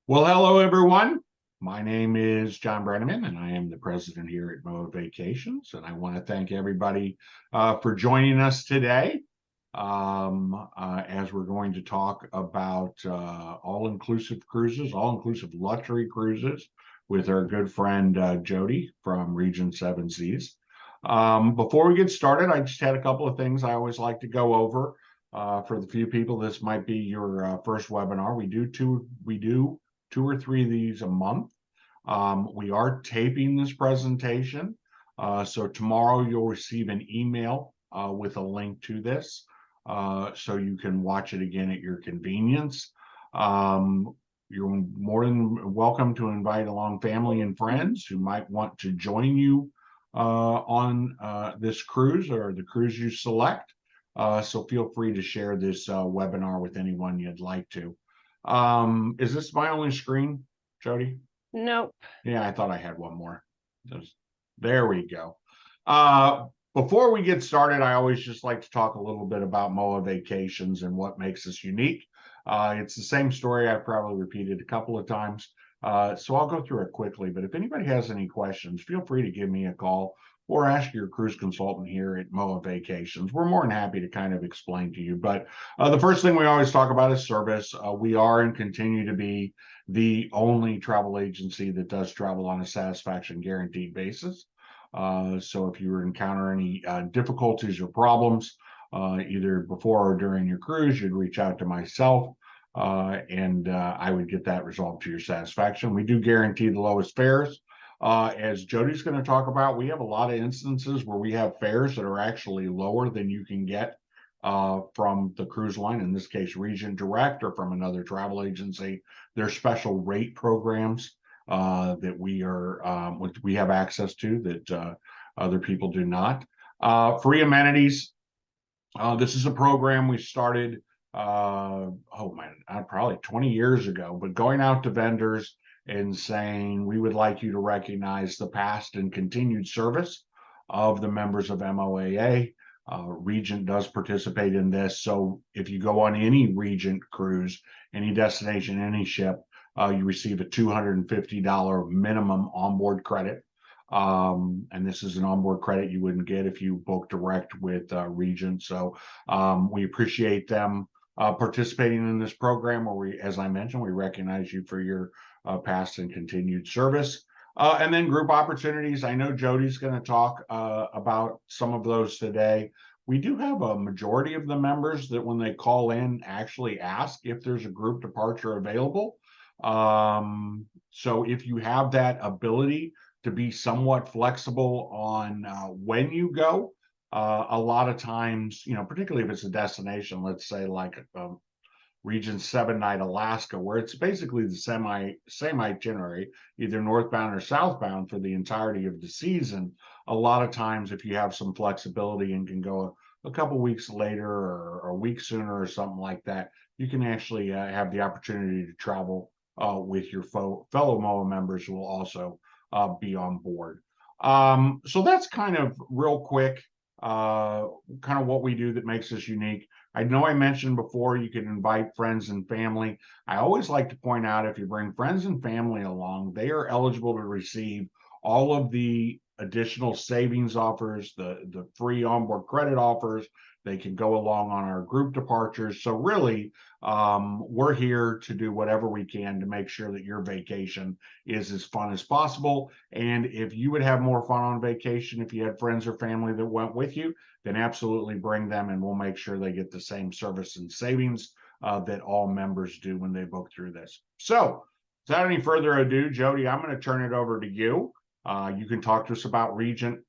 Well, hello, everyone. My name is John Brenneman, and I am the president here at MOAA Vacations. And I want to thank everybody for joining us today as we're going to talk about all-inclusive cruises, all-inclusive luxury cruises with our good friend Jodi from Regent Seven Seas. Before we get started, I just had a couple of things I always like to go over. For the few people, this might be your first webinar. We do two or three of these a month. We are taping this presentation. So tomorrow you'll receive an email with a link to this so you can watch it again at your convenience. You're more than welcome to invite along family and friends who might want to join you on this cruise or the cruise you select. So feel free to share this webinar with anyone you'd like to. Is this my only screen, Jodi? Nope. Yeah, I thought I had one more. There we go. Before we get started, I always just like to talk a little bit about MOAA Vacations and what makes us unique. It's the same story I've probably repeated a couple of times. So I'll go through it quickly, but if anybody has any questions, feel free to give me a call or ask your cruise consultant here at MOAA Vacations. We're more than happy to kind of explain to you. But the first thing we always talk about is service. We are and continue to be the only travel agency that does travel on a satisfaction guaranteed basis. So if you encounter any difficulties or problems, either before or during your cruise, you'd reach out to myself and I would get that resolved to your satisfaction. We do guarantee the lowest fares. As Jodi's going to talk about, we have a lot of instances where we have fares that are actually lower than you can get from the cruise line, in this case, Regent Direct, or from another travel agency. There's special rate programs that we have access to that other people do not. Free amenities. This is a program we started, probably 20 years ago, but going out to vendors and saying, we would like you to recognize the past and continued service of the members of MOAA. Regent does participate in this. So if you go on any Regent cruise, any destination, any ship, you receive a $250 minimum onboard credit. And this is an onboard credit you wouldn't get if you book direct with Regent. So we appreciate them participating in this program where we, as I mentioned, we recognize you for your past and continued service. And then group opportunities. I know Jodi's going to talk about some of those today. We do have a majority of the members that when they call in actually ask if there's a group departure available. So if you have that ability to be somewhat flexible on when you go, a lot of times, particularly if it's a destination, let's say like Region 7 night Alaska, where it's basically the same itinerary, either northbound or southbound for the entirety of the season. A lot of times, if you have some flexibility and can go a couple weeks later or a week sooner or something like that, you can actually have the opportunity to travel with your fellow MOAA members who will also be on board. So that's kind of real quick, kind of what we do that makes us unique. I know I mentioned before you can invite friends and family. I always like to point out if you bring friends and family along, they are eligible to receive all of the additional savings offers, the free onboard credit offers. They can go along on our group departures. So really, we're here to do whatever we can to make sure that your vacation is as fun as possible. And if you would have more fun on vacation, if you had friends or family that went with you, then absolutely bring them and we'll make sure they get the same service and savings that all members do when they book through this. So without any further ado, Jodi, I'm going to turn it over to you. You can talk to us about Regent,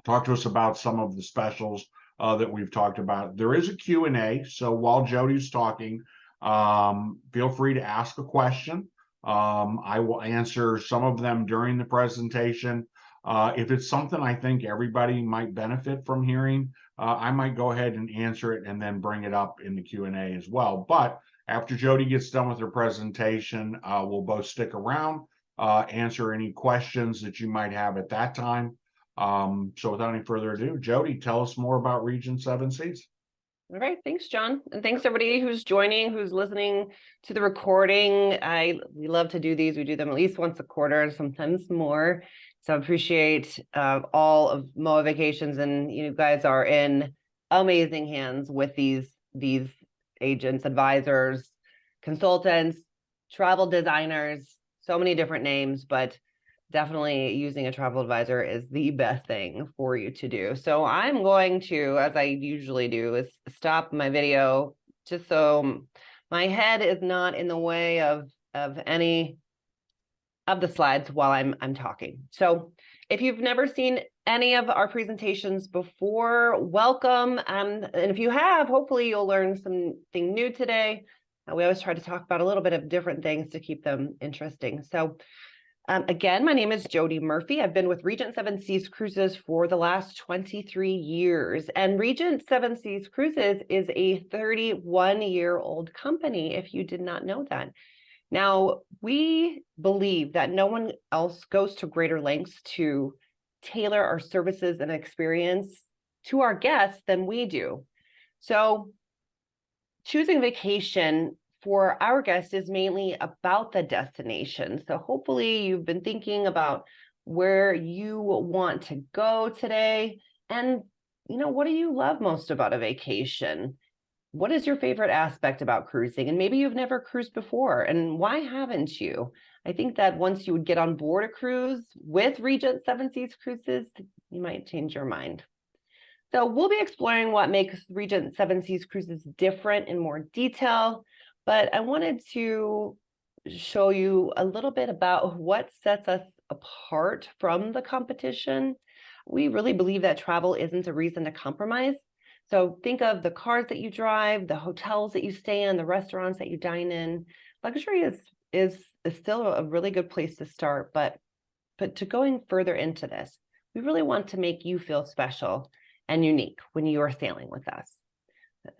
talk to us about some of the specials that we've talked about. There is a Q&A, so while Jodi's talking, feel free to ask a question. I will answer some of them during the presentation. If it's something I think everybody might benefit from hearing, I might go ahead and answer it and then bring it up in the Q&A as well. But after Jodi gets done with her presentation, we'll both stick around, answer any questions that you might have at that time. So without any further ado, Jodi, tell us more about Regent Seven Seas. All right, thanks, John. And thanks everybody who's joining, who's listening to the recording. We love to do these. We do them at least once a quarter, sometimes more. So I appreciate all of MOAA Vacations, and you guys are in amazing hands with these agents, advisors, consultants, travel designers, so many different names, but definitely using a travel advisor is the best thing for you to do. So I'm going to, as I usually do, is stop my video just so my head is not in the way of any of the slides while I'm talking. So if you've never seen any of our presentations before, welcome. And if you have, hopefully you'll learn something new today. We always try to talk about a little bit of different things to keep them interesting. So again, my name is Jodi Murphy. I've been with Regent Seven Seas Cruises for the last 23 years. And Regent Seven Seas Cruises is a 31-year-old company, if you did not know that. Now, we believe that no one else goes to greater lengths to tailor our services and experience to our guests than we do. So choosing vacation for our guests is mainly about the destination. So hopefully you've been thinking about where you want to go today. And, what do you love most about a vacation? What is your favorite aspect about cruising? And maybe you've never cruised before, and why haven't you? I think that once you would get on board a cruise with Regent Seven Seas Cruises, you might change your mind. So we'll be exploring what makes Regent Seven Seas Cruises different in more detail, but I wanted to show you a little bit about what sets us apart from the competition. We really believe that travel isn't a reason to compromise. So think of the cars that you drive, the hotels that you stay in, the restaurants that you dine in. Luxury is still a really good place to start, but to going further into this, we really want to make you feel special and unique when you are sailing with us.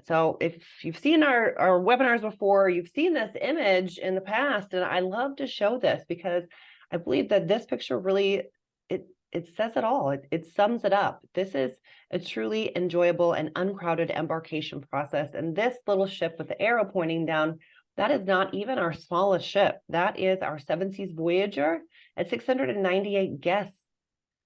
So if you've seen our webinars before, you've seen this image in the past, and I love to show this because I believe that this picture really, it says it all. It sums it up. This is a truly enjoyable and uncrowded embarkation process. And this little ship with the arrow pointing down, that is not even our smallest ship. That is our Seven Seas Voyager at 698 guests.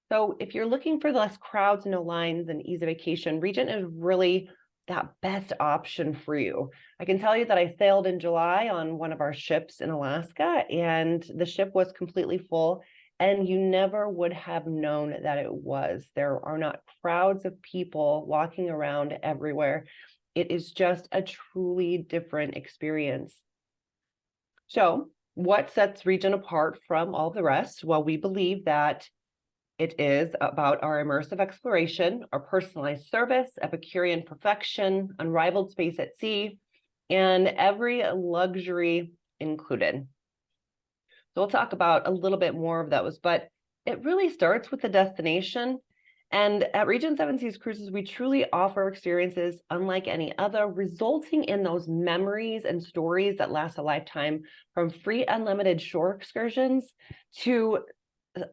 So if you're looking for less crowds, no lines, and ease of vacation, Regent is really that best option for you. I can tell you that I sailed in July on one of our ships in Alaska, and the ship was completely full, and you never would have known that it was. There are not crowds of people walking around everywhere. It is just a truly different experience. So what sets Regent apart from all the rest? Well, we believe that it is about our immersive exploration, our personalized service, Epicurean perfection, unrivaled space at sea, and every luxury included. So we'll talk about a little bit more of those, but it really starts with the destination. And at Regent Seven Seas Cruises, we truly offer experiences unlike any other, resulting in those memories and stories that last a lifetime, from free unlimited shore excursions to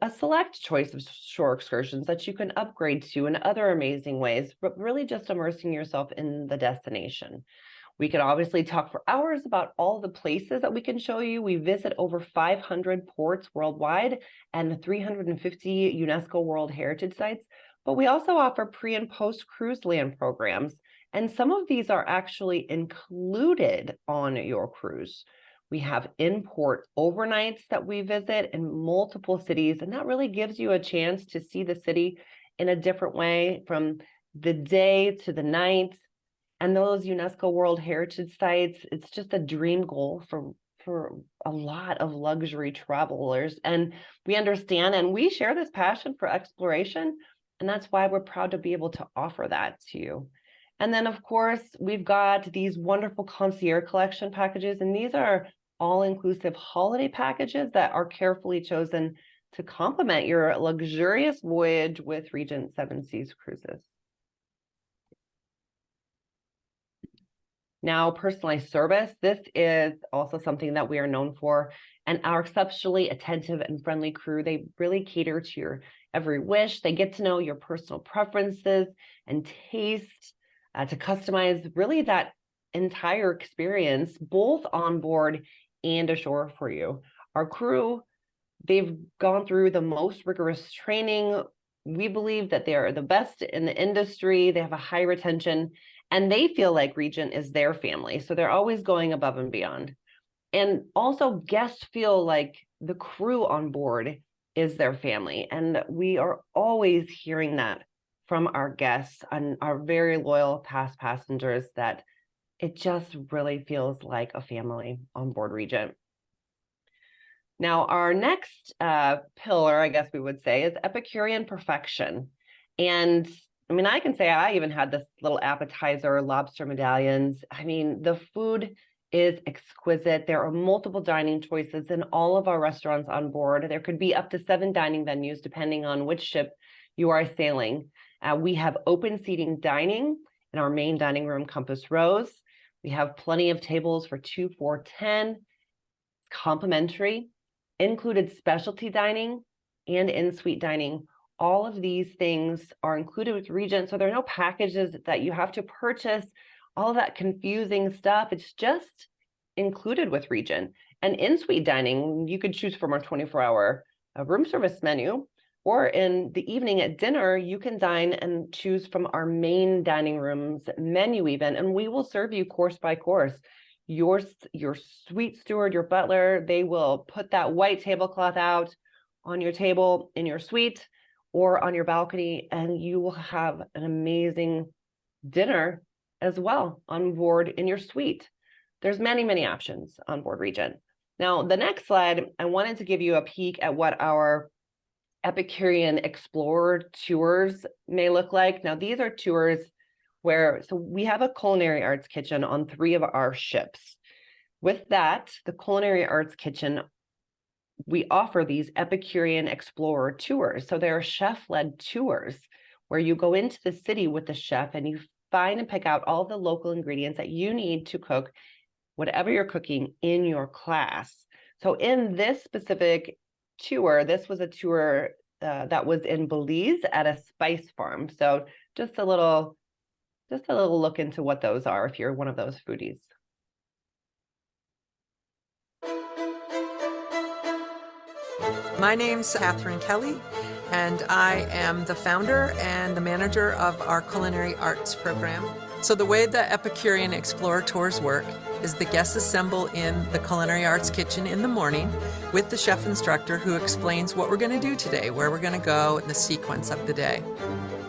a select choice of shore excursions that you can upgrade to in other amazing ways, but really just immersing yourself in the destination. We could obviously talk for hours about all the places that we can show you. We visit over 500 ports worldwide and 350 UNESCO World Heritage Sites, but we also offer pre and post cruise land programs. And some of these are actually included on your cruise. We have in-port overnights that we visit in multiple cities, and that really gives you a chance to see the city in a different way, from the day to the night. And those UNESCO World Heritage Sites, it's just a dream goal for a lot of luxury travelers. And we understand and we share this passion for exploration, and that's why we're proud to be able to offer that to you. And then, of course, we've got these wonderful concierge collection packages, and these are all-inclusive holiday packages that are carefully chosen to complement your luxurious voyage with Regent Seven Seas Cruises. Now, personalized service, this is also something that we are known for, and our exceptionally attentive and friendly crew, they really cater to your every wish. They get to know your personal preferences and taste. to customize really that entire experience, both on board and ashore for you. Our crew, they've gone through the most rigorous training. We believe that they are the best in the industry. They have a high retention, and they feel like Regent is their family. So they're always going above and beyond. And also guests feel like the crew on board is their family. And we are always hearing that from our guests and our very loyal past passengers, that it just really feels like a family on board Regent. Now, our next pillar, I guess we would say, is Epicurean perfection. And I mean, I can say I even had this little appetizer, lobster medallions. I mean, the food is exquisite. There are multiple dining choices in all of our restaurants on board. There could be up to 7 dining venues, depending on which ship you are sailing. We have open seating dining in our main dining room, Compass Rose. We have plenty of tables for 2, 4, 10, complimentary, included specialty dining and in-suite dining. All of these things are included with Regent, so there are no packages that you have to purchase, all of that confusing stuff. It's just included with Regent. And in-suite dining, you could choose from our 24-hour room service menu, or in the evening at dinner, you can dine and choose from our main dining room's menu even, and we will serve you course by course. Your suite steward, your butler, they will put that white tablecloth out on your table in your suite or on your balcony, and you will have an amazing dinner as well on board in your suite. There's many, many options on board Regent. Now, the next slide, I wanted to give you a peek at what our Epicurean Explorer tours may look like. Now, these are tours where, so we have a culinary arts kitchen on 3 of our ships. With that, the culinary arts kitchen, we offer these Epicurean Explorer tours. So there are chef-led tours where you go into the city with the chef and you find and pick out all the local ingredients that you need to cook whatever you're cooking in your class. So in this specific tour, this was a tour that was in Belize at a spice farm. So just a little look into what those are if you're one of those foodies. My name's Catherine Kelly, and I am the founder and the manager of our culinary arts program. So the way the Epicurean Explorer tours work is the guests assemble in the culinary arts kitchen in the morning with the chef instructor who explains what we're going to do today, where we're going to go, and the sequence of the day.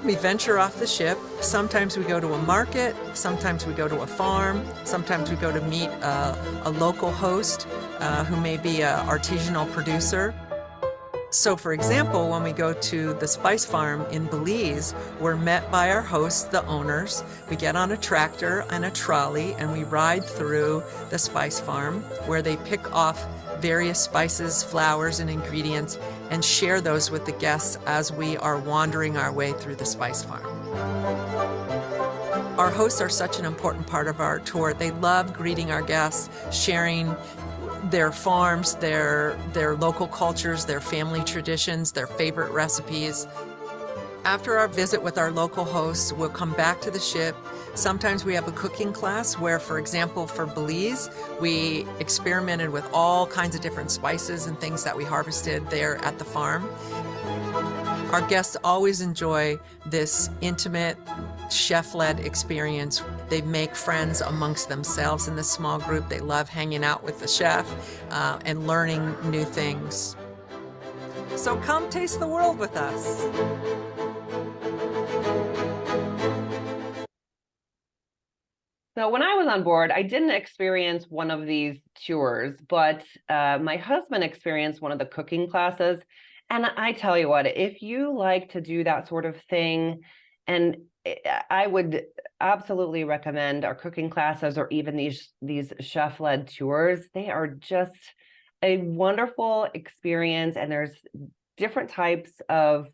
We venture off the ship. Sometimes we go to a market, sometimes we go to a farm, sometimes we go to meet a local host who may be an artisanal producer. So for example, when we go to the spice farm in Belize, we're met by our hosts, the owners. We get on a tractor and a trolley and we ride through the spice farm where they pick off various spices, flowers, and ingredients and share those with the guests as we are wandering our way through the spice farm. Our hosts are such an important part of our tour. They love greeting our guests, sharing their farms, their local cultures, their family traditions, their favorite recipes. After our visit with our local hosts, we'll come back to the ship. Sometimes we have a cooking class where, for example, for Belize, we experimented with all kinds of different spices and things that we harvested there at the farm. Our guests always enjoy this intimate, chef-led experience. They make friends amongst themselves in this small group. They love hanging out with the chef and learning new things. So come taste the world with us. So when I was on board, I didn't experience one of these tours, but my husband experienced one of the cooking classes. And I tell you what, if you like to do that sort of thing, and I would absolutely recommend our cooking classes or even these chef-led tours. They are just a wonderful experience, and there's different types of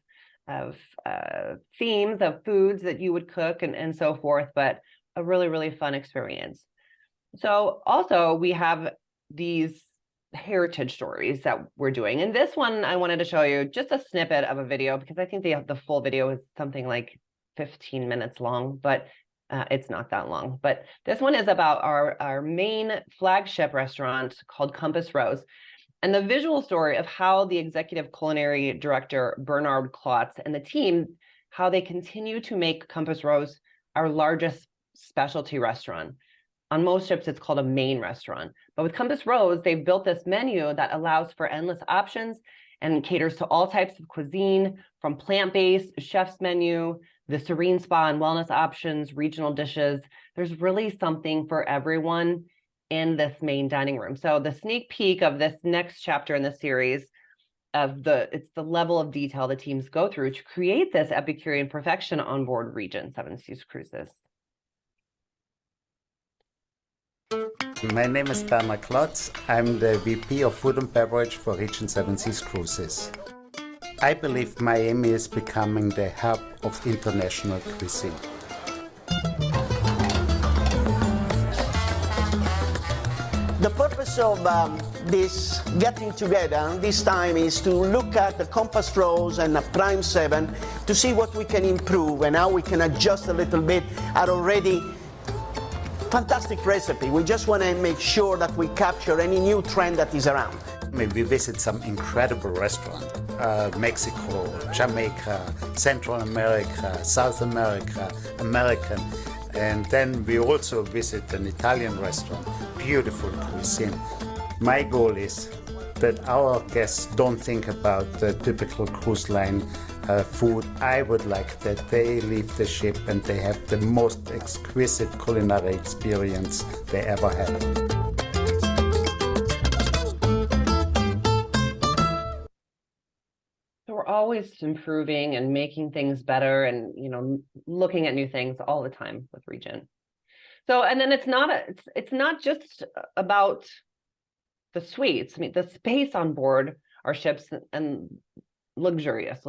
themes of foods that you would cook and so forth, but a really, really fun experience. So also we have these heritage stories that we're doing. And this one, I wanted to show you just a snippet of a video because I think the full video is something like 15 minutes long, but It's not that long, but this one is about our main flagship restaurant called Compass Rose, and the visual story of how the executive culinary director, Bernard Klotz, and the team, how they continue to make Compass Rose our largest specialty restaurant. On most ships, it's called a main restaurant. But with Compass Rose, they've built this menu that allows for endless options and caters to all types of cuisine, from plant-based chef's menu, the serene spa and wellness options, regional dishes. There's really something for everyone in this main dining room. So the sneak peek of this next chapter in the series it's the level of detail the teams go through to create this Epicurean perfection on board Regent Seven Seas Cruises. My name is Bernard Klotz. I'm the VP of Food and Beverage for Regent Seven Seas Cruises. I believe Miami is becoming the hub of international cuisine. The purpose of this getting together this time is to look at the Compass Rose and the Prime 7 to see what we can improve and how we can adjust a little bit our already fantastic recipe. We just want to make sure that we capture any new trend that is around. We visit some incredible restaurants, Mexico, Jamaica, Central America, South America, American. And then we also visit an Italian restaurant, beautiful cuisine. My goal is that our guests don't think about the typical cruise line food. I would like that they leave the ship and they have the most exquisite culinary experience they ever had. So we're always improving and making things better and, looking at new things all the time with Regent. So, and then it's not just about the suites. I mean, the space on board our ships and luxurious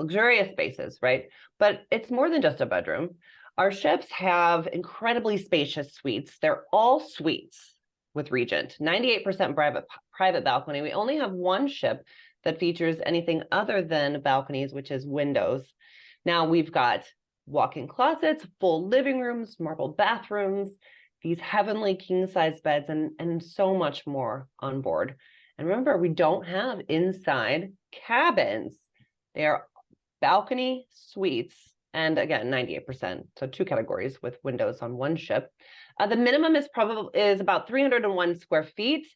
spaces, right? But it's more than just a bedroom. Our ships have incredibly spacious suites. They're all suites with Regent, 98% private balcony. We only have one ship that features anything other than balconies, which is windows. Now we've got walk-in closets, full living rooms, marble bathrooms, these heavenly king-size beds, and so much more on board. And remember, we don't have inside cabins. They are balcony suites, and again, 98%, so two categories with windows on one ship. The minimum is about 301 square feet,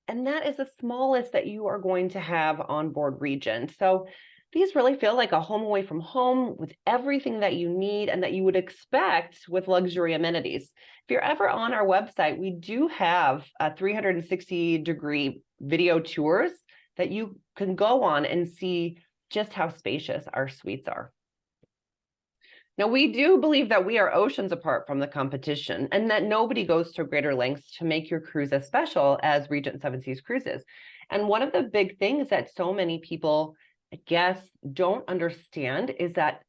and that is the smallest that you are going to have on board Regent. So these really feel like a home away from home with everything that you need and that you would expect with luxury amenities. If you're ever on our website, we do have 360-degree video tours that you can go on and see just how spacious our suites are. Now, we do believe that we are oceans apart from the competition and that nobody goes to greater lengths to make your cruise as special as Regent Seven Seas Cruises. And one of the big things that so many people, I guess, don't understand is that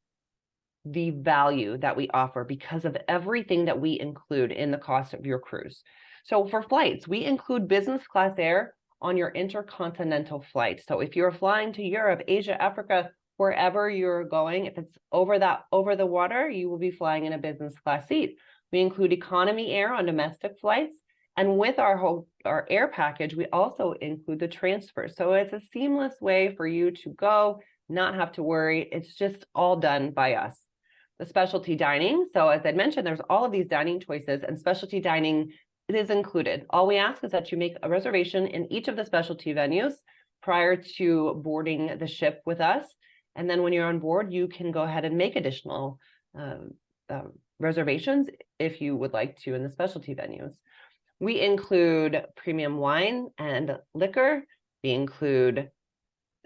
the value that we offer because of everything that we include in the cost of your cruise. So for flights, we include business class air on your intercontinental flights. So if you're flying to Europe, Asia, Africa, wherever you're going, if it's over the water, you will be flying in a business class seat. We include economy air on domestic flights. And with our air package, we also include the transfer. So it's a seamless way for you to go, not have to worry. It's just all done by us. The specialty dining. So as I mentioned, there's all of these dining choices, and specialty dining is included. All we ask is that you make a reservation in each of the specialty venues prior to boarding the ship with us. And then when you're on board, you can go ahead and make additional reservations if you would like to in the specialty venues. We include premium wine and liquor. We include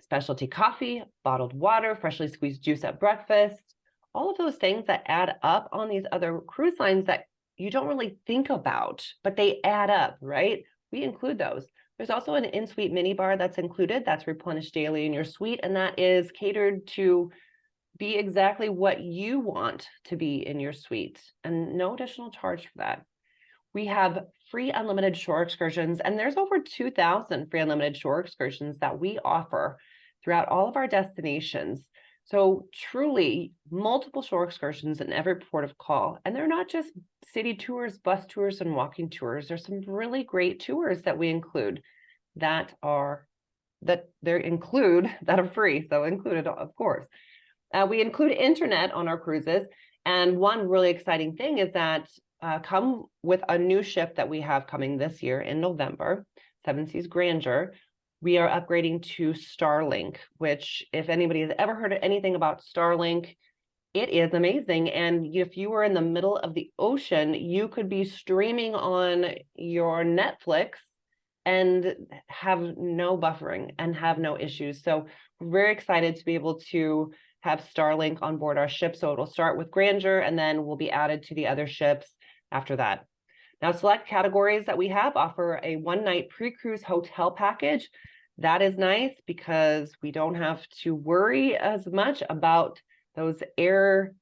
specialty coffee, bottled water, freshly squeezed juice at breakfast, all of those things that add up on these other cruise lines that you don't really think about, but they add up, right? We include those. There's also an in-suite minibar that's included, that's replenished daily in your suite, and that is catered to be exactly what you want to be in your suite, and no additional charge for that. We have free unlimited shore excursions, and there's over 2,000 free unlimited shore excursions that we offer throughout all of our destinations. So truly multiple shore excursions in every port of call. And they're not just city tours, bus tours, and walking tours. There's some really great tours that we include that are free. So included, of course. We include internet on our cruises. And one really exciting thing is that come with a new ship that we have coming this year in November, Seven Seas Grandeur. We are upgrading to Starlink, which if anybody has ever heard anything about Starlink, it is amazing. And if you were in the middle of the ocean, you could be streaming on your Netflix and have no buffering and have no issues. So we're very excited to be able to have Starlink on board our ship. So it'll start with Grandeur and then will be added to the other ships after that. Now, select categories that we have offer a one-night pre-cruise hotel package. That is nice because we don't have to worry as much about those air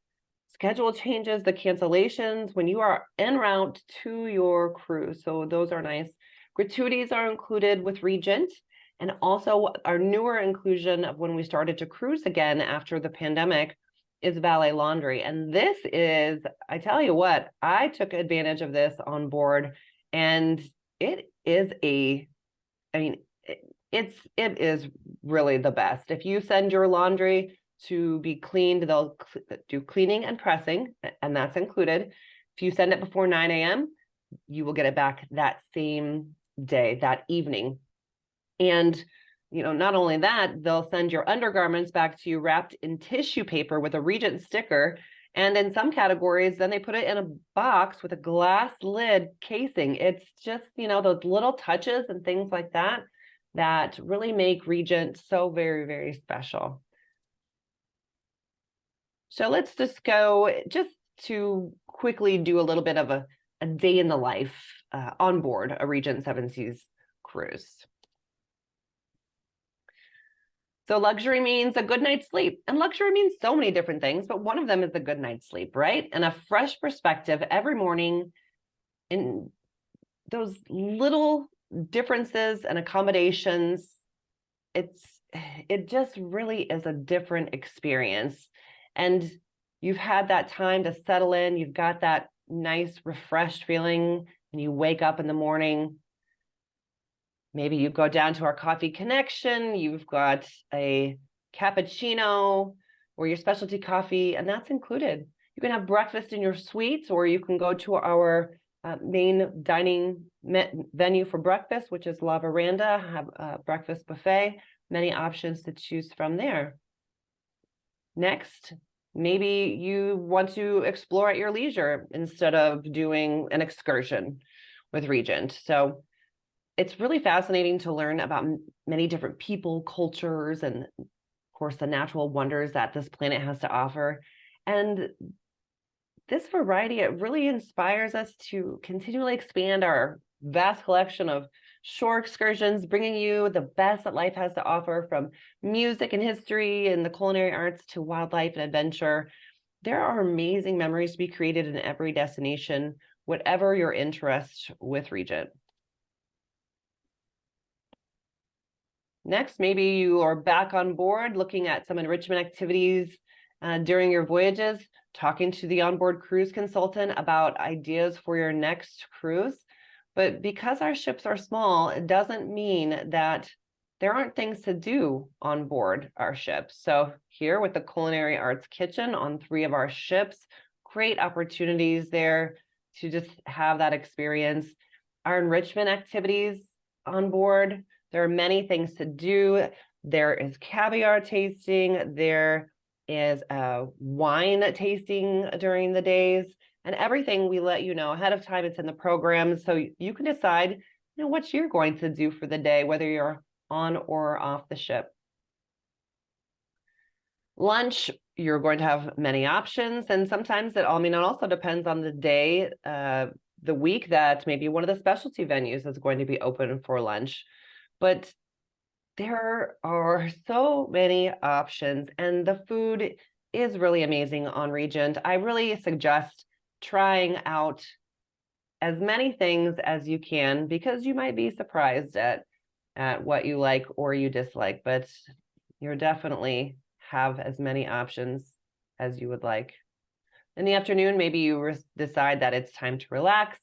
schedule changes, the cancellations when you are en route to your cruise. So those are nice. Gratuities are included with Regent, and also our newer inclusion of when we started to cruise again after the pandemic is valet laundry. And this is, I tell you what, I took advantage of this on board, and it is it is really the best. If you send your laundry to be cleaned, they'll do cleaning and pressing, and that's included. If you send it before 9 a.m., you will get it back that same day, that evening. And not only that, they'll send your undergarments back to you wrapped in tissue paper with a Regent sticker. And in some categories, then they put it in a box with a glass lid casing. It's just, those little touches and things like that that really make Regent so very, very special. So let's just go just to quickly do a little bit of a day in the life on board a Regent Seven Seas cruise. So luxury means a good night's sleep, and luxury means so many different things, but one of them is a good night's sleep, right? And a fresh perspective every morning in those little differences and accommodations. It just really is a different experience. And you've had that time to settle in, you've got that nice refreshed feeling, and you wake up in the morning. Maybe you go down to our coffee connection, you've got a cappuccino or your specialty coffee, and that's included. You can have breakfast in your suites, or you can go to our main dining venue for breakfast, which is La Veranda, have a breakfast buffet, many options to choose from there. Next, maybe you want to explore at your leisure instead of doing an excursion with Regent. So it's really fascinating to learn about many different people, cultures, and of course, the natural wonders that this planet has to offer. And this variety, it really inspires us to continually expand our vast collection of shore excursions, bringing you the best that life has to offer, from music and history and the culinary arts to wildlife and adventure. There are amazing memories to be created in every destination, whatever your interest with Regent. Next, maybe you are back on board looking at some enrichment activities during your voyages, talking to the onboard cruise consultant about ideas for your next cruise. But because our ships are small, it doesn't mean that there aren't things to do on board our ships. So here with the Culinary Arts Kitchen on 3 of our ships, great opportunities there to just have that experience. Our enrichment activities on board, there are many things to do. There is caviar tasting, there is a wine tasting during the days, and everything we let you know ahead of time. It's in the program, so you can decide what you're going to do for the day, whether you're on or off the ship. Lunch, you're going to have many options, and sometimes it also depends on the day, the week that maybe one of the specialty venues is going to be open for lunch. But there are so many options, and the food is really amazing on Regent. I really suggest trying out as many things as you can, because you might be surprised at what you like or you dislike, but you're definitely have as many options as you would like. In the afternoon, maybe you decide that it's time to relax.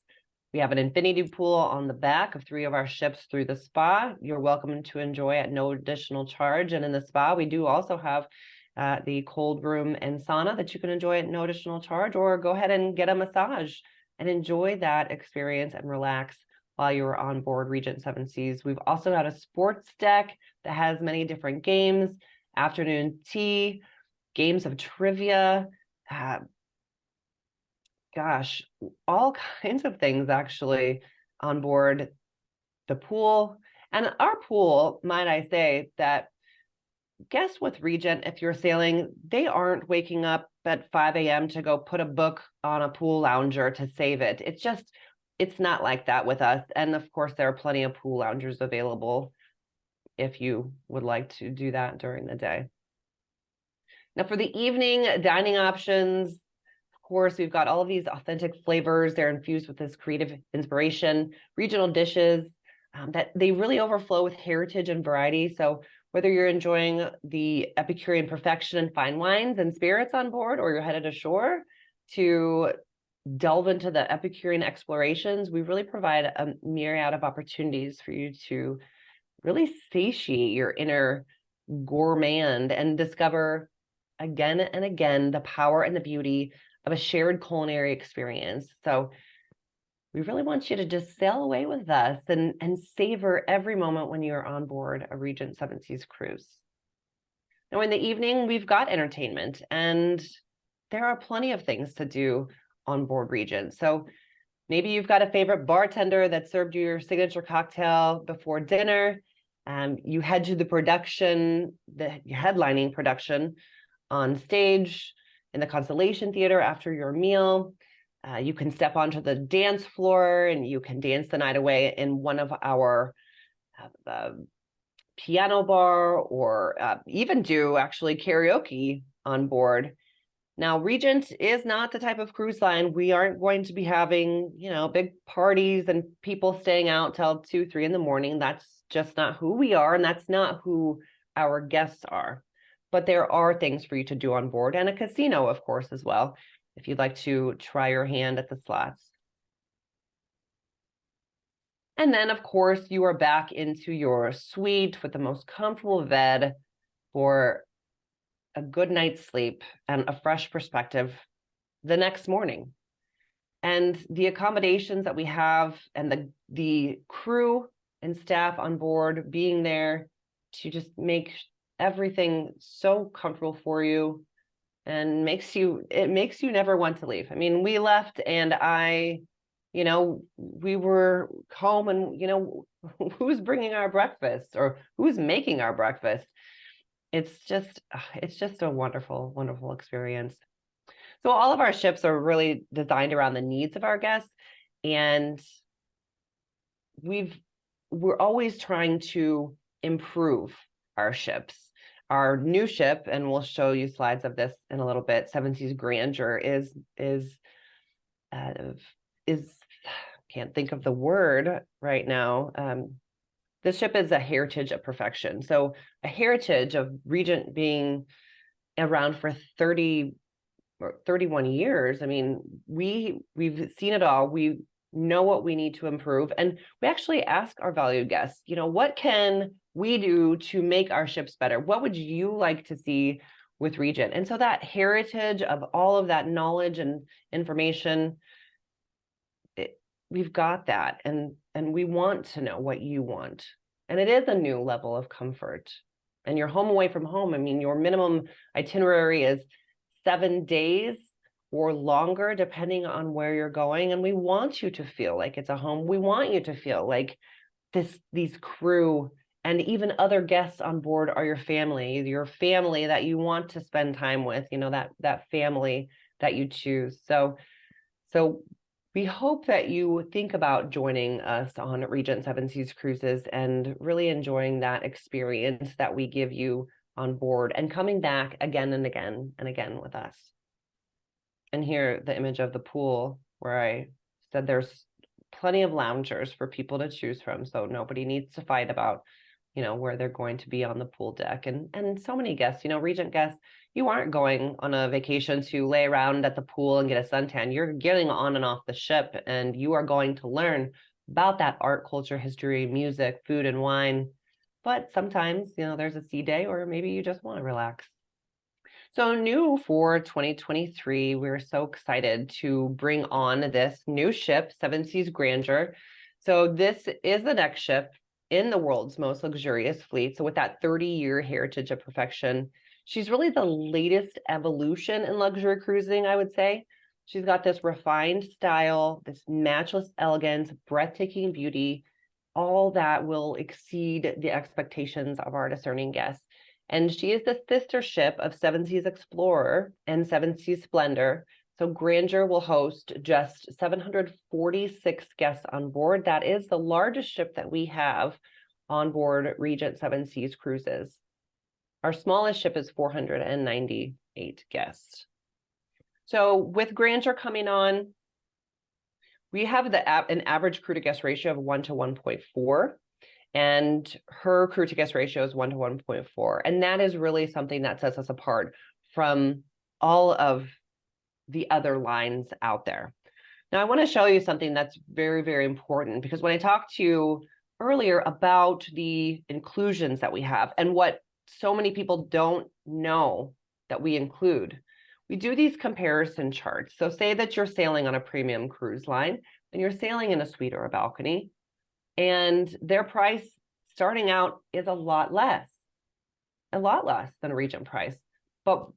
We have an infinity pool on the back of 3 of our ships through the spa. You're welcome to enjoy at no additional charge. And in the spa, we do also have the cold room and sauna that you can enjoy at no additional charge, or go ahead and get a massage and enjoy that experience and relax while you're on board Regent Seven Seas. We've also got a sports deck that has many different games, afternoon tea, games of trivia, gosh, all kinds of things actually on board the pool. And our pool, might I say, that guests with Regent, if you're sailing, they aren't waking up at 5 a.m. to go put a book on a pool lounger to save it. It's not like that with us. And of course, there are plenty of pool loungers available if you would like to do that during the day. Now for the evening dining options, of course, we've got all of these authentic flavors. They're infused with this creative inspiration, regional dishes that they really overflow with heritage and variety. So whether you're enjoying the Epicurean perfection and fine wines and spirits on board, or you're headed ashore to delve into the Epicurean explorations, we really provide a myriad of opportunities for you to really satiate your inner gourmand and discover again and again the power and the beauty of a shared culinary experience. So we really want you to just sail away with us and savor every moment when you're on board a Regent Seven Seas cruise. Now in the evening, we've got entertainment, and there are plenty of things to do on board Regent. So maybe you've got a favorite bartender that served you your signature cocktail before dinner. You head to the production, the headlining production on stage in the Constellation Theater after your meal. You can step onto the dance floor and you can dance the night away in one of our piano bar, or even do actually karaoke on board. Now, Regent is not the type of cruise line. We aren't going to be having, big parties and people staying out till 2, 3 in the morning. That's just not who we are, and that's not who our guests are. But there are things for you to do on board, and a casino, of course, as well, if you'd like to try your hand at the slots. And then, of course, you are back into your suite with the most comfortable bed for a good night's sleep and a fresh perspective the next morning. And the accommodations that we have and the crew and staff on board being there to just make everything so comfortable for you, and it makes you never want to leave. I mean, we left and we were home, and who's bringing our breakfast or who's making our breakfast? It's just a wonderful, wonderful experience. So all of our ships are really designed around the needs of our guests, and we're always trying to improve our ships. Our new ship, and we'll show you slides of this in a little bit, Seven Seas Grandeur is can't think of the word right now. This ship is a heritage of perfection. So a heritage of Regent being around for 30 or 31 years. I mean, we've seen it all. We know what we need to improve. And we actually ask our valued guests, what can we do to make our ships better? What would you like to see with Regent? And so that heritage of all of that knowledge and information, we've got that. And we want to know what you want. And it is a new level of comfort. And you're home away from home. I mean, your minimum itinerary is 7 days or longer, depending on where you're going. And we want you to feel like it's a home. We want you to feel like these crew and even other guests on board are your family that you want to spend time with, that family that you choose. So we hope that you think about joining us on Regent Seven Seas Cruises and really enjoying that experience that we give you on board and coming back again and again and again with us. And here, the image of the pool where I said there's plenty of loungers for people to choose from, so nobody needs to fight about where they're going to be on the pool deck. And so many guests, Regent guests, you aren't going on a vacation to lay around at the pool and get a suntan. You're getting on and off the ship, and you are going to learn about that art, culture, history, music, food, and wine. But sometimes, there's a sea day, or maybe you just want to relax. So new for 2023, we're so excited to bring on this new ship, Seven Seas Grandeur. So this is the next ship in the world's most luxurious fleet. So with that 30-year heritage of perfection, she's really the latest evolution in luxury cruising, I would say. She's got this refined style, this matchless elegance, breathtaking beauty, all that will exceed the expectations of our discerning guests. And she is the sister ship of Seven Seas Explorer and Seven Seas Splendor. So Grandeur will host just 746 guests on board. That is the largest ship that we have on board Regent Seven Seas Cruises. Our smallest ship is 498 guests. So with Grandeur coming on, we have an average crew to guest ratio of 1 to 1.4. And her crew to guest ratio is 1 to 1.4. And that is really something that sets us apart from all of the other lines out there. Now, I want to show you something that's very, very important, because when I talked to you earlier about the inclusions that we have and what so many people don't know that we include, we do these comparison charts. So say that you're sailing on a premium cruise line and you're sailing in a suite or a balcony, and their price starting out is a lot less than a Regent price. But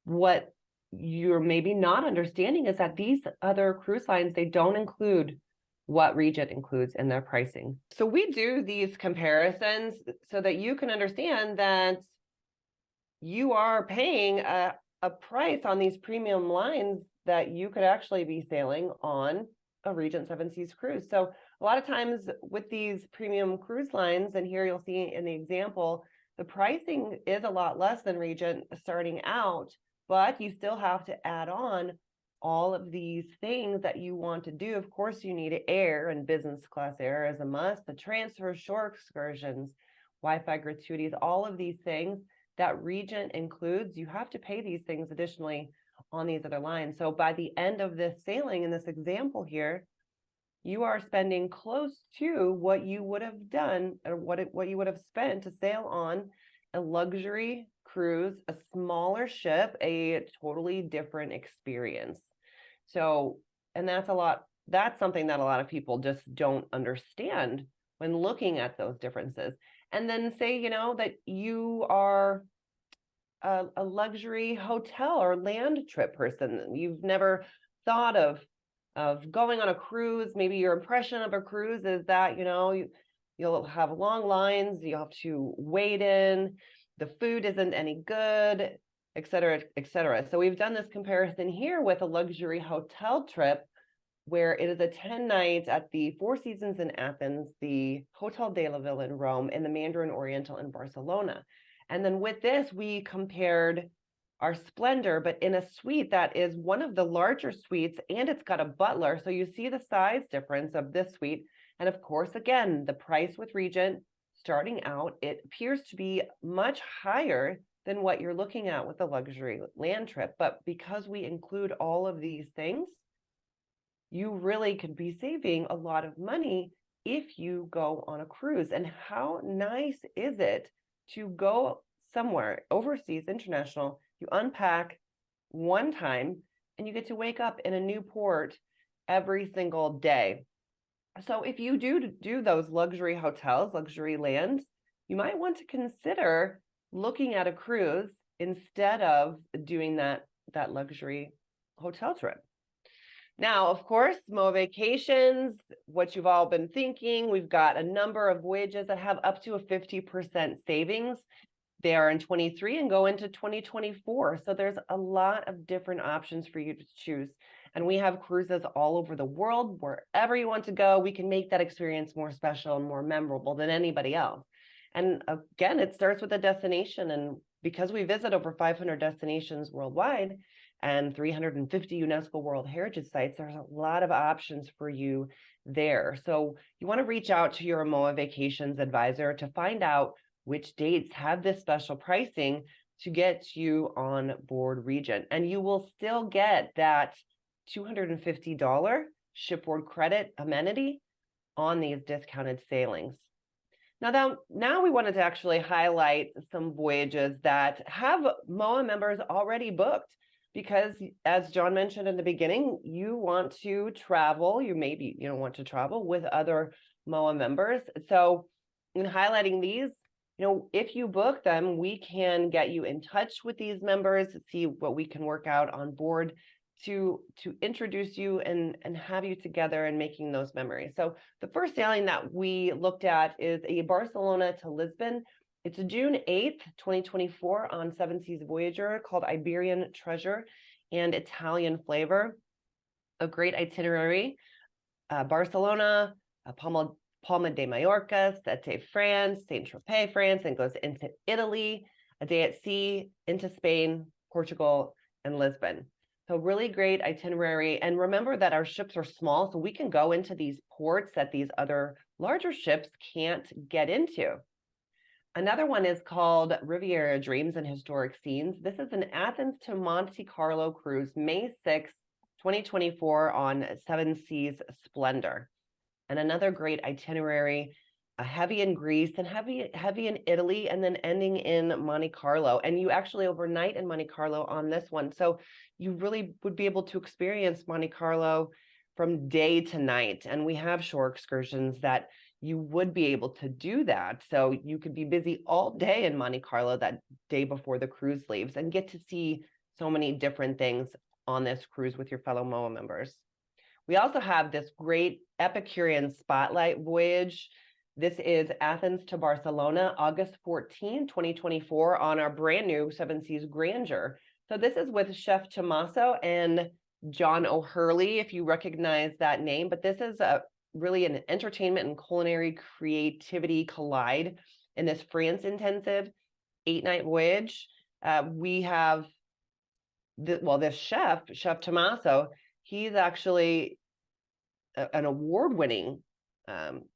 what you're maybe not understanding is that these other cruise lines, they don't include what Regent includes in their pricing. So we do these comparisons so that you can understand that you are paying a price on these premium lines that you could actually be sailing on a Regent Seven Seas cruise. So a lot of times with these premium cruise lines, and here you'll see in the example, the pricing is a lot less than Regent starting out, but you still have to add on all of these things that you want to do. Of course, you need air, and business class air is a must, the transfer, shore excursions, Wi-Fi gratuities, all of these things that Regent includes. You have to pay these things additionally on these other lines. So by the end of this sailing, in this example here, you are spending close to what you would have done, or what you would have spent to sail on a luxury cruise, a smaller ship, a totally different experience. So, and that's something that a lot of people just don't understand when looking at those differences. And then say, that you are a luxury hotel or land trip person. You've never thought of going on a cruise. Maybe your impression of a cruise is that, you'll have long lines, you have to wait in, the food isn't any good, et cetera, et cetera. So we've done this comparison here with a luxury hotel trip where it is a 10 nights at the Four Seasons in Athens, the Hotel de la Villa in Rome, and the Mandarin Oriental in Barcelona. And then with this, we compared our Splendor, but in a suite that is one of the larger suites, and it's got a butler. So you see the size difference of this suite. And of course, again, the price with Regent starting out, it appears to be much higher than what you're looking at with the luxury land trip. But because we include all of these things, you really could be saving a lot of money if you go on a cruise. And how nice is it to go somewhere overseas, international, you unpack one time and you get to wake up in a new port every single day. So if you do those luxury hotels, luxury lands, you might want to consider looking at a cruise instead of doing that luxury hotel trip. Now, of course, MOAA Vacations, what you've all been thinking, we've got a number of voyages that have up to a 50% savings. They are in 23 and go into 2024. So there's a lot of different options for you to choose. And we have cruises all over the world. Wherever you want to go, we can make that experience more special and more memorable than anybody else. And again, it starts with a destination. And because we visit over 500 destinations worldwide and 350 UNESCO World Heritage Sites, there's a lot of options for you there. So you want to reach out to your MOAA Vacations advisor to find out which dates have this special pricing to get you on board Regent. And you will still get that $250 shipboard credit amenity on these discounted sailings. Now we wanted to actually highlight some voyages that have MOAA members already booked, because as John mentioned in the beginning, you want to travel, you want to travel with other MOAA members. So in highlighting these, if you book them, we can get you in touch with these members, see what we can work out on board to introduce you and have you together and making those memories. So the first sailing that we looked at is a Barcelona to Lisbon. It's a June 8th, 2024 on Seven Seas Voyager, called Iberian Treasure and Italian Flavor. A great itinerary. Barcelona, Palma de Mallorca, Sète, France, Saint-Tropez, France, and goes into Italy, a day at sea, into Spain, Portugal, and Lisbon. So really great itinerary. And remember that our ships are small, so we can go into these ports that these other larger ships can't get into. Another one is called Riviera Dreams and Historic Scenes. This is an Athens to Monte Carlo cruise, May 6th, 2024 on Seven Seas Splendor. And another great itinerary, heavy in Greece and heavy in Italy, and then ending in Monte Carlo. And you actually overnight in Monte Carlo on this one. So you really would be able to experience Monte Carlo from day to night. And we have shore excursions that you would be able to do that. So you could be busy all day in Monte Carlo that day before the cruise leaves and get to see so many different things on this cruise with your fellow MOAA members. We also have this great Epicurean Spotlight voyage. This is Athens to Barcelona, August 14, 2024 on our brand new Seven Seas Grandeur. So this is with Chef Tommaso and John O'Hurley, if you recognize that name, but this is really an entertainment and culinary creativity collide in this France intensive 8-night voyage. We have this Chef Tommaso, he's actually an award-winning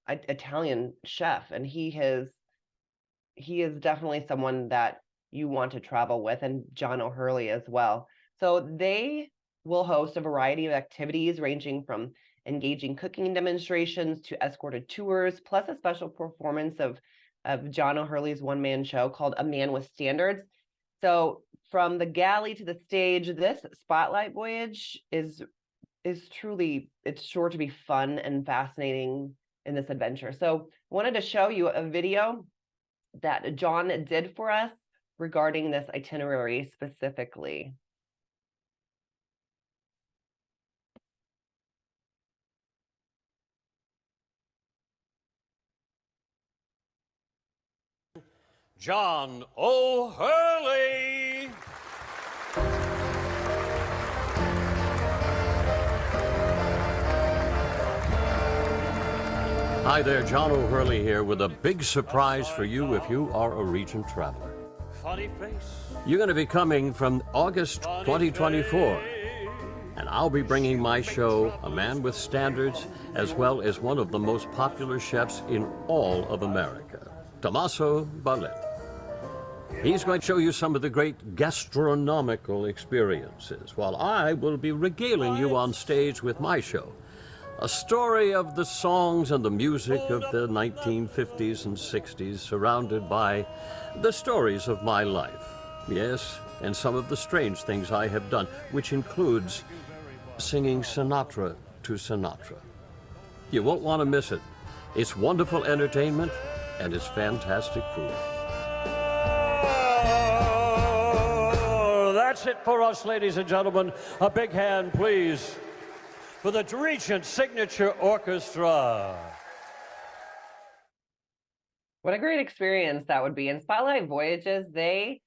Italian chef, and he is definitely someone that you want to travel with, and John O'Hurley as well. So they will host a variety of activities ranging from engaging cooking demonstrations to escorted tours, plus a special performance of John O'Hurley's one-man show called A Man with Standards. So from the galley to the stage, this Spotlight voyage is truly, it's sure to be fun and fascinating in this adventure. So I wanted to show you a video that John did for us regarding this itinerary specifically. John O'Hurley. Hi there, John O'Hurley here with a big surprise for you if you are a Regent traveler. You're going to be coming from August 2024, and I'll be bringing my show, A Man with Standards, as well as one of the most popular chefs in all of America, Tommaso Barletta. He's going to show you some of the great gastronomical experiences, while I will be regaling you on stage with my show. A story of the songs and the music of the 1950s and 60s, surrounded by the stories of my life. Yes, and some of the strange things I have done, which includes singing Sinatra to Sinatra. You won't want to miss it. It's wonderful entertainment, and it's fantastic food. That's it for us, ladies and gentlemen. A big hand, please, for the Regent Signature Orchestra. What a great experience that would be. And Spotlight Voyages, they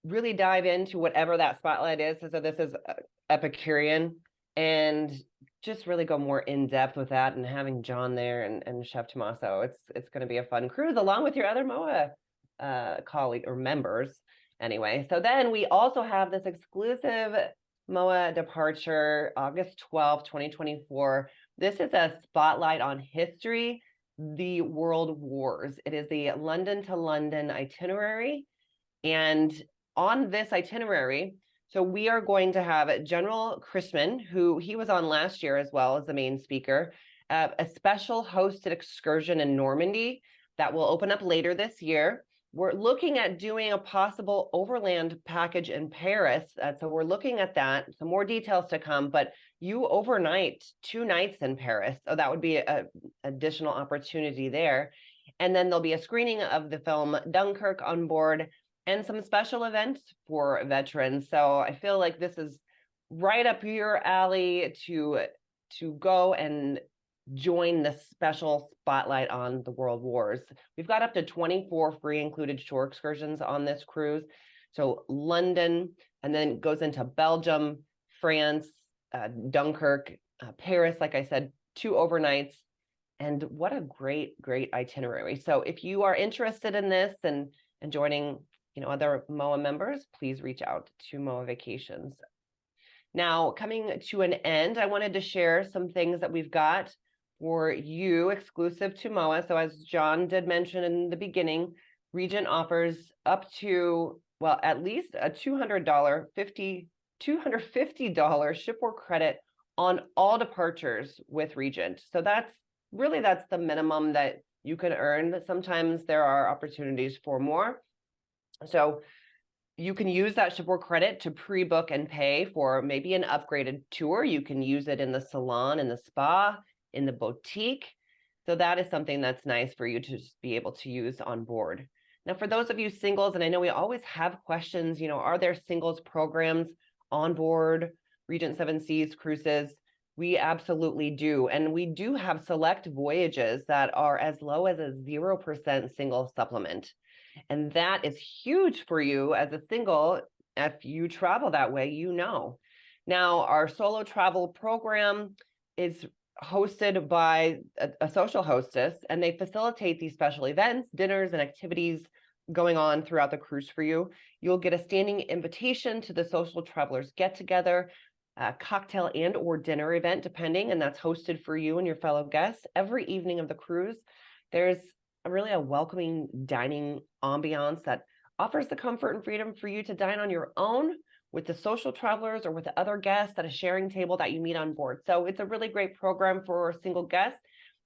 really dive into whatever that spotlight is. So this is Epicurean, and just really go more in depth with that, and having John there and Chef Tommaso. It's going to be a fun cruise along with your other MOAA colleague or members. Anyway, so then we also have this exclusive MOAA departure, August 12th, 2024. This is a spotlight on history the World Wars. It is the London to London itinerary. And on this itinerary, so we are going to have General Chrisman, who he was on last year as well as the main speaker, a special hosted excursion in Normandy that will open up later this year. We're looking at doing a possible overland package in Paris. So we're looking at that. Some more details to come, but you overnight 2 nights in Paris. So that would be an additional opportunity there. And then there'll be a screening of the film Dunkirk on board and some special events for veterans. So I feel like this is right up your alley to go and join the special spotlight on the World Wars. We've got up to 24 free included shore excursions on this cruise. So London, and then goes into Belgium, France, Dunkirk, Paris, like I said, 2 overnights. And what a great, great itinerary. So if you are interested in this and joining, other MOAA members, please reach out to MOAA Vacations. Now, coming to an end, I wanted to share some things that we've got for you exclusive to MOAA. So as John did mention in the beginning, Regent offers up to, well, at least a $250 shipboard credit on all departures with Regent. So that's the minimum that you can earn. Sometimes there are opportunities for more. So you can use that shipboard credit to pre-book and pay for maybe an upgraded tour. You can use it in the salon, in the spa, in the boutique. So that is something that's nice for you to just be able to use on board. Now, for those of you singles, and I know we always have questions, are there singles programs on board Regent Seven Seas Cruises? We absolutely do. And we do have select voyages that are as low as a 0% single supplement. And that is huge for you as a single. If you travel that way, Now, our solo travel program is hosted by a social hostess, and they facilitate these special events, dinners, and activities going on throughout the cruise for you. You'll get a standing invitation to the social travelers get-together, a cocktail and or dinner event, depending, and that's hosted for you and your fellow guests every evening of the cruise. There's really a welcoming dining ambiance that offers the comfort and freedom for you to dine on your own with the social travelers or with the other guests at a sharing table that you meet on board. So it's a really great program for single guests.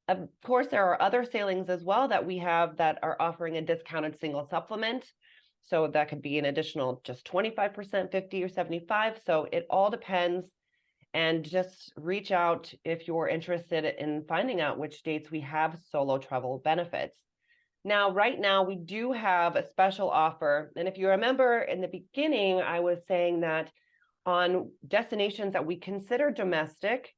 Of course, there are other sailings as well that we have that are offering a discounted single supplement. So that could be an additional just 25%, 50 or 75. So it all depends. And just reach out if you're interested in finding out which dates we have solo travel benefits. Now, right now, we do have a special offer. And if you remember in the beginning, I was saying that on destinations that we consider domestic,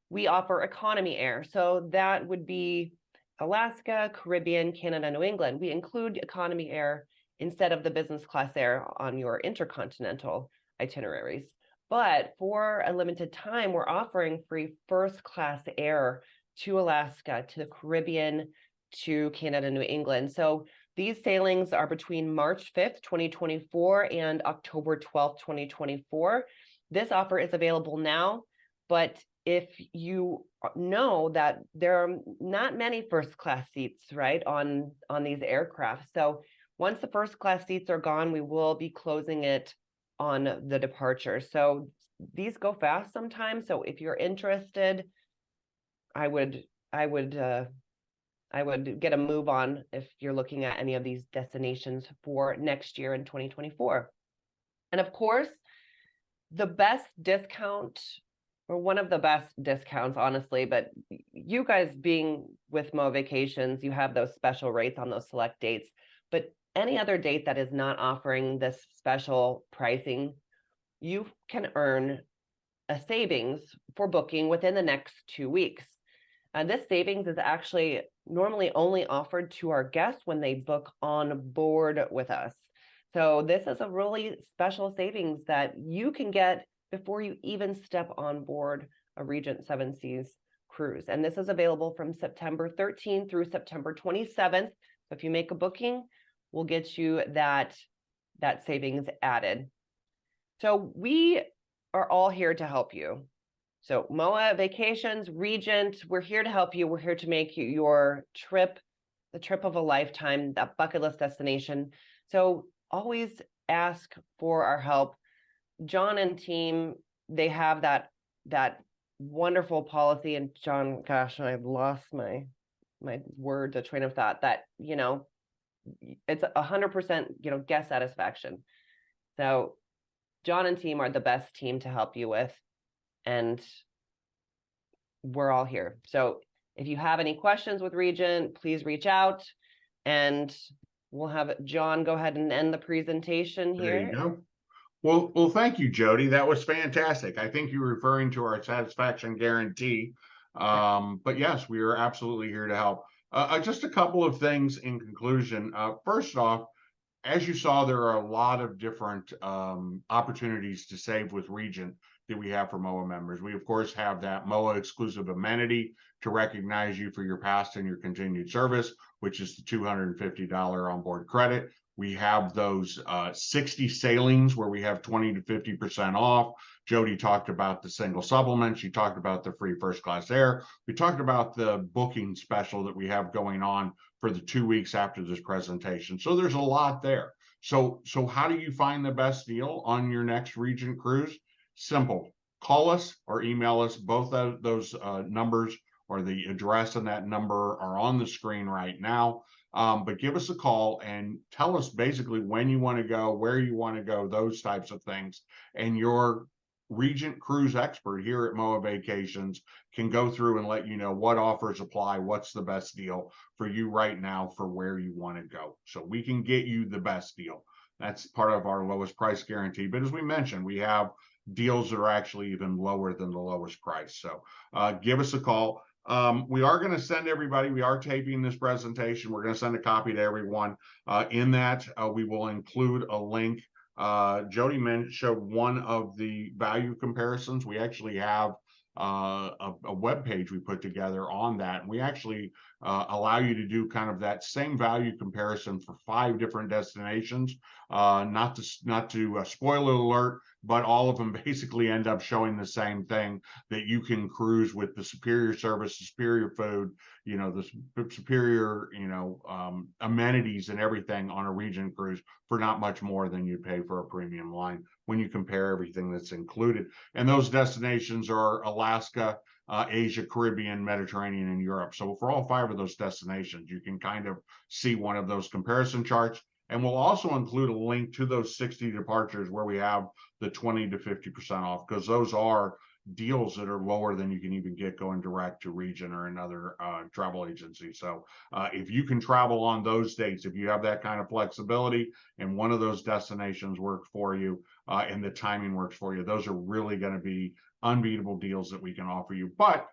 we offer economy air. So that would be Alaska, Caribbean, Canada, New England. We include economy air instead of the business class air on your intercontinental itineraries. But for a limited time, we're offering free first class air to Alaska, to the Caribbean, to Canada, New England. So these sailings are between March 5th, 2024 and October 12th, 2024. This offer is available now, but if you know that there are not many first class seats, right, on these aircraft. So once the first class seats are gone, we will be closing it on the departure. So these go fast sometimes. So if you're interested, I would get a move on if you're looking at any of these destinations for next year in 2024. And of course, the best discount, or one of the best discounts, honestly, but you guys being with MOAA Vacations, you have those special rates on those select dates. But any other date that is not offering this special pricing, you can earn a savings for booking within the next 2 weeks. This savings is actually normally only offered to our guests when they book on board with us. So this is a really special savings that you can get before you even step on board a Regent Seven Seas cruise. And this is available from September 13th through September 27th. So if you make a booking, we'll get you that savings added. So we are all here to help you. So MOAA Vacations, Regent, we're here to help you. We're here to make your trip the trip of a lifetime, that bucket list destination. So always ask for our help. John and team, they have that wonderful policy. And John, gosh, I've lost my the train of thought, that, you know, it's 100%, you know, guest satisfaction. So John and team are the best team to help you with, and we're all here. So if you have any questions with Regent, please reach out, and we'll have John go ahead and end the presentation here. There you go. Well, thank you, Jodi. That was fantastic. I think you're referring to our satisfaction guarantee. But yes, we are absolutely here to help. Just a couple of things in conclusion. First off, as you saw, there are a lot of different opportunities to save with Regent that we have for MOAA members. We, of course, have that MOAA exclusive amenity to recognize you for your past and your continued service, which is the $250 onboard credit. We have those 60 sailings where we have 20 to 50% off. Jodi talked about the single supplement. She talked about the free first class air. We talked about the booking special that we have going on for the 2 weeks after this presentation. So there's a lot there. So how do you find the best deal on your next Regent cruise? Simple. Call us or email us. Both of those numbers or the address and that number are on the screen right now. But give us a call and tell us basically when you want to go, where you want to go, those types of things. And your Regent cruise expert here at MOAA Vacations can go through and let you know what offers apply, what's the best deal for you right now for where you want to go. So we can get you the best deal. That's part of our lowest price guarantee. But as we mentioned, we have deals that are actually even lower than the lowest price. So give us a call. We are going to send everybody, we are taping this presentation. We're going to send a copy to everyone. In that, we will include a link. Jodi showed one of the value comparisons. We actually have a web page we put together on that. And we actually allow you to do kind of that same value comparison for 5 different destinations. Not to spoiler alert, but all of them basically end up showing the same thing, that you can cruise with the superior service, the superior food, you know, the superior, you know, amenities and everything on a Regent cruise for not much more than you pay for a premium line when you compare everything that's included. And those destinations are Alaska, Asia, Caribbean, Mediterranean, and Europe. So for all 5 of those destinations, you can kind of see one of those comparison charts. And we'll also include a link to those 60 departures where we have the 20 to 50% off, because those are deals that are lower than you can even get going direct to Regent or another travel agency. So if you can travel on those dates, if you have that kind of flexibility and one of those destinations works for you and the timing works for you, those are really going to be unbeatable deals that we can offer you. But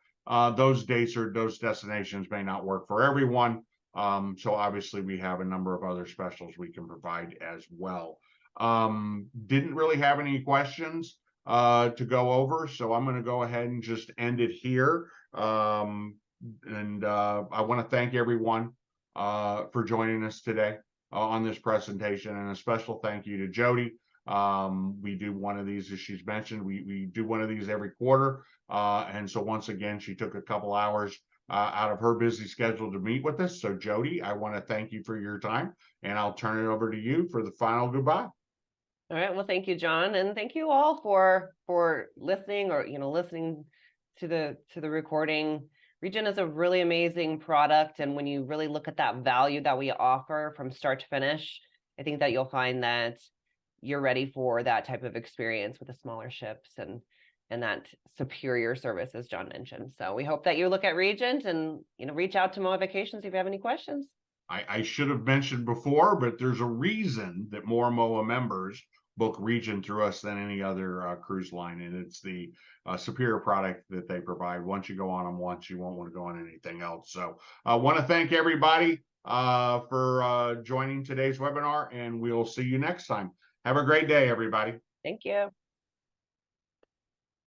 those dates or those destinations may not work for everyone. So obviously we have a number of other specials we can provide as well. Didn't really have any questions to go over, so I'm going to go ahead and just end it here. I want to thank everyone for joining us today on this presentation, and a special thank you to Jodi. We do one of these, as she's mentioned, we do one of these every quarter, and so once again she took a couple hours out of her busy schedule to meet with us. So Jodi, I want to thank you for your time, and I'll turn it over to you for the final goodbye. All right. Well, thank you, John, and thank you all for listening, or listening to the recording. Regent is a really amazing product, and when you really look at that value that we offer from start to finish, I think that you'll find that you're ready for that type of experience with the smaller ships and that superior service, as John mentioned. So we hope that you look at Regent and reach out to MOAA Vacations if you have any questions. I should have mentioned before, but there's a reason that more MOAA members book Regent through us than any other cruise line, and it's the superior product that they provide. Once you go on them once, you won't want to go on anything else. So I want to thank everybody for joining today's webinar, and we'll see you next time. Have a great day, everybody. Thank you.